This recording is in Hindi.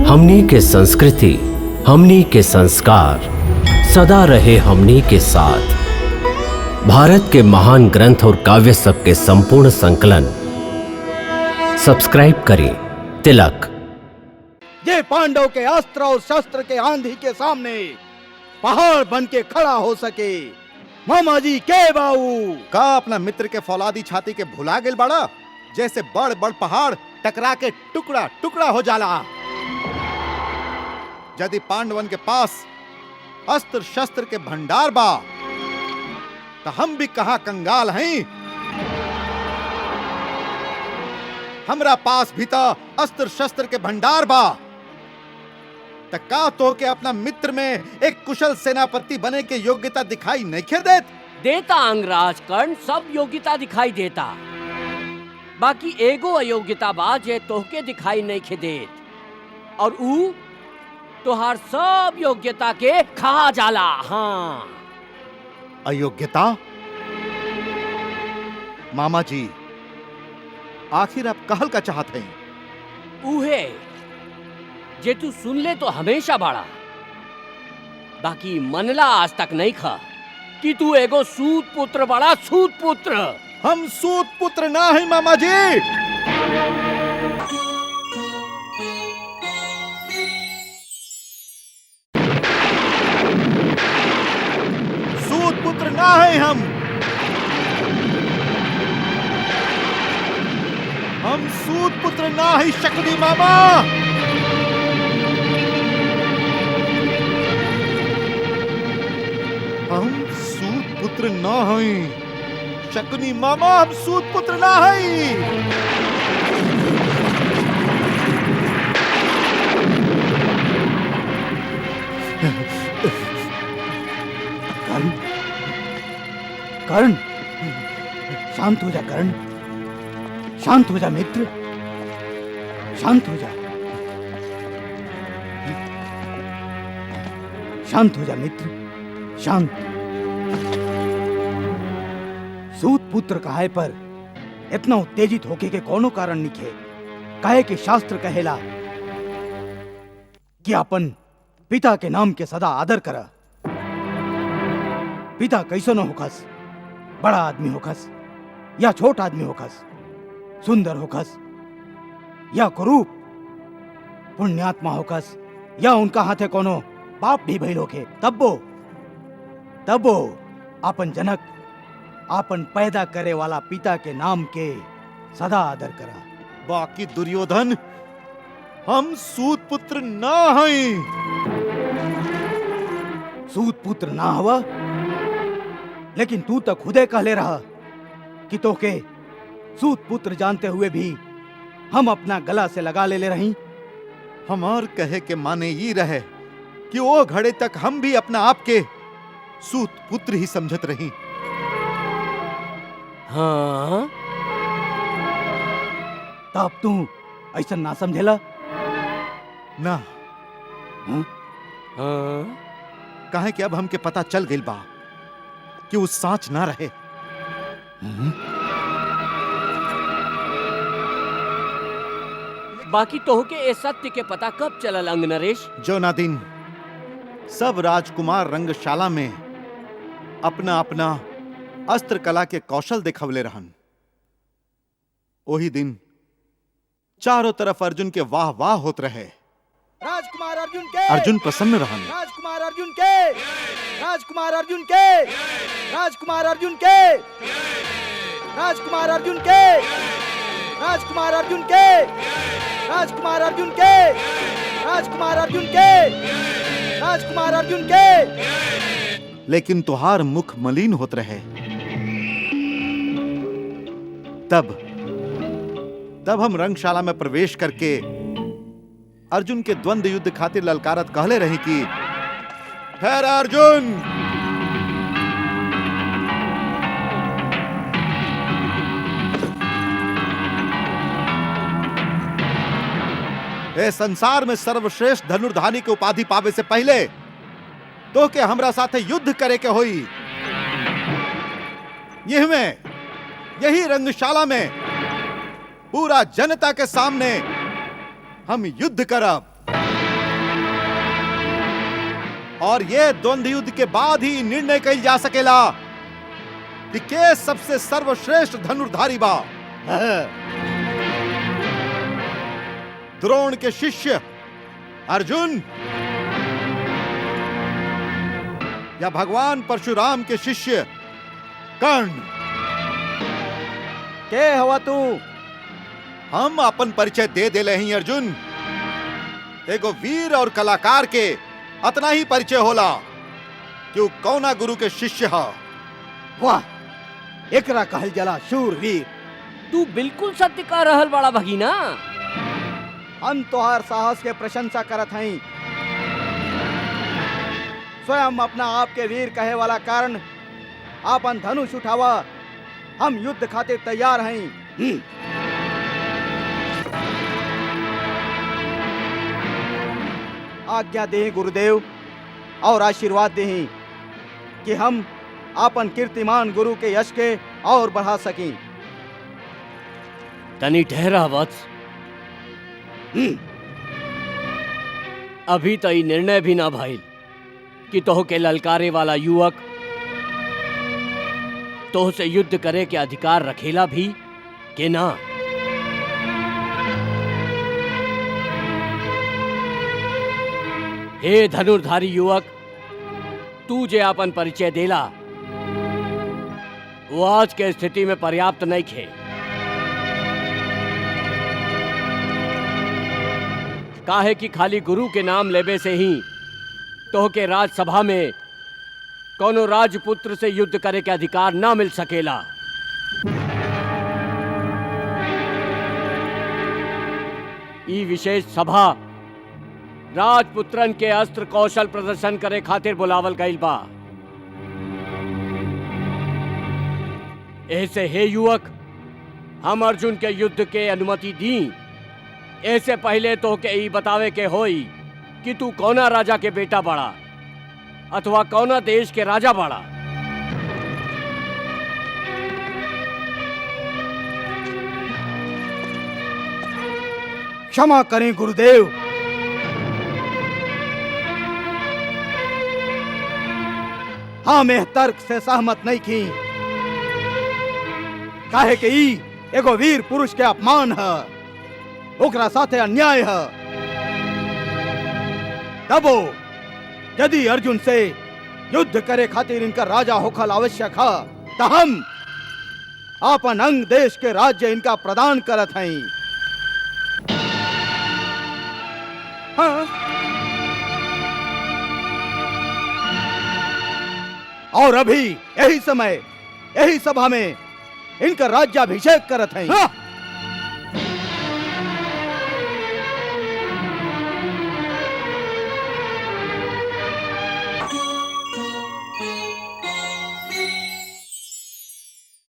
हमनी के संस्कृति, हमनी के संस्कार सदा रहे हमनी के साथ। भारत के महान ग्रंथ और काव्य सब के संपूर्ण संकलन सब्सक्राइब करें तिलक। ये पांडव के अस्त्र और शस्त्र के आंधी के सामने पहाड़ बन के खड़ा हो सके। मामा जी के बाऊ का अपना मित्र के फौलादी छाती के भुला गेल बड़ा, जैसे बड़ बड़ पहाड़ टकरा के टुकड़ा टुकड़ा हो जाला। यदि पांडवन के पास अस्त्र शस्त्र के भंडार बा तो हम भी कहां कंगाल हैं। हमरा पास भी तो अस्त्र शस्त्र के भंडार बा। तो का तो के अपना मित्र में एक कुशल सेनापति बने के योग्यता दिखाई नहीं खे देता अंगराज कर्ण सब योग्यता दिखाई देता, बाकी एगो अयोग्यता बा जे तोहके दिखाई नहीं खे देत, और ऊ तोहार सब योग्यता के खा जाला। हाँ, अयोग्यता? मामा जी, आखिर आप कहल का चाहते हैं? उहे जे तू सुन ले तो हमेशा बाड़ा, बाकी मनला आज तक नहीं खा कि तू एगो सूत पुत्र बड़ा। सूत पुत्र? हम सूत पुत्र ना है मामा जी। सूत पुत्र ना है हम सूत पुत्र ना है शक्ति मामा। हम सूत पुत्र ना हैं शकुनी मामा, हम सूत पुत्र ना हैं। कर्ण, कर्ण, शांत हो जा कर्ण, शांत हो जा मित्र, शांत हो जा, शांत हो जा मित्र, शांत। सूत पुत्र कहे पर इतना उत्तेजित होके के कोनो कारण निखे। कहे कि शास्त्र कहेला कि अपन पिता के नाम के सदा आदर करा। पिता कैसो न होखस, बड़ा आदमी होखस या छोट आदमी होखस, सुंदर होखस या कुरूप, पुण्यात्मा होखस या उनका हाथे कोनो बाप भी भइल होखे, तब्बो अपन जनक, आपन पैदा करे वाला पिता के नाम के सदा आदर करा। बाकी दुर्योधन, हम सूत पुत्र ना हैं। सूत पुत्र ना हवा, लेकिन तू तो खुदे कहले रहा कि तो के सूत पुत्र जानते हुए भी हम अपना गला से लगा ले रही। हमार कहे के माने ये रहे कि वो घड़े तक हम भी अपना आप के सूत पुत्र ही समझत रही। हाँ, तब तू ऐसा ना समझेला ना? हाँ? हाँ, कहे कि अब हमके पता चल गई बा कि वो साच ना रहे। बाकी तोहके ए सत्य के पता कब चलल अंग नरेश? जो ना दिन सब राजकुमार रंगशाला में अपना अपना अस्त्र कला के कौशल दिखवले रहन, वही दिन चारों तरफ अर्जुन के वाह वाह होत रहे। राजकुमार अर्जुन के, अर्जुन प्रसन्न रहन। राजकुमार अर्जुन के, राजकुमार अर्जुन के, राजकुमार अर्जुन के, राजकुमार अर्जुन के, राजकुमार अर्जुन के, राजकुमार अर्जुन के, राजकुमार अर्जुन के, राजकुमार अर्जुन के। लेकिन तुहार मुख मलिन होत रहे। तब हम रंगशाला में प्रवेश करके अर्जुन के द्वंद्व युद्ध खातिर ललकारत कहले रही कि ठहरा अर्जुन, ए संसार में सर्वश्रेष्ठ धनुर्धानी के उपाधि पावे से पहले तो के हमरा साथे युद्ध करे के होई। यही रंगशाला में पूरा जनता के सामने हम युद्ध करब। और ये द्वंद्व युद्ध के बाद ही निर्णय कइल जा सकेला कि के सबसे सर्वश्रेष्ठ धनुर्धारी बा। द्रोण के शिष्य अर्जुन या भगवान परशुराम के शिष्य कर्ण। के हवा तू? हम अपन परिचय दे देले हैं अर्जुन। एगो वीर और कलाकार के अतना ही परिचय होला कि वो कौना गुरु के शिष्य है। वाह, एकरा कहल जला शूरवीर। तू बिल्कुल सत्य कह रहल बड़ा भगीना। हम तोहार साहस के प्रशंसा करत हई। स्वयं अपना आप के वीर कहे वाला कारण आपन धनुष उठावा। हम युद्ध खातिर तैयार हई। आज्ञा दे गुरुदेव और आशीर्वाद दे कि हम आपन कीर्तिमान गुरु के यश के और बढ़ा सकें। तनी ठहरा वत्स। अभी तो ये निर्णय भी ना भइल कि तोह के ललकारे वाला युवक तोह से युद्ध करे के अधिकार रखेला भी के ना। हे धनुर्धारी युवक, तू जे अपन परिचय देला वो आज के स्थिति में पर्याप्त नहीं खे। काहे कि खाली गुरु के नाम लेबे से ही तोह के राजसभा में कोनो राजपुत्र से युद्ध करे के अधिकार ना मिल सकेला। ई विशेष सभा राजपुत्रन के अस्त्र कौशल प्रदर्शन करे खातिर बुलावल गईल बा। ऐसे हे युवक, हम अर्जुन के युद्ध के अनुमति दी। ऐसे पहले तो के ई बतावे के होई कि तू कौना राजा के बेटा बड़ा अथवा कौना देश के राजा बड़ा। क्षमा करें गुरुदेव। हाँ, मैं तर्क से सहमत नहीं की। काहे के ई एगो वीर पुरुष के अपमान है, ओकरा साथे अन्याय है। तबो यदि अर्जुन से युद्ध करे खातिर इनका राजा होखल आवश्यक है तो हम आपन अंग देश के राज्य इनका प्रदान करत हई। हाँ, और अभी यही समय यही सभा में इनका राज्याभिषेक करत हई। हाँ।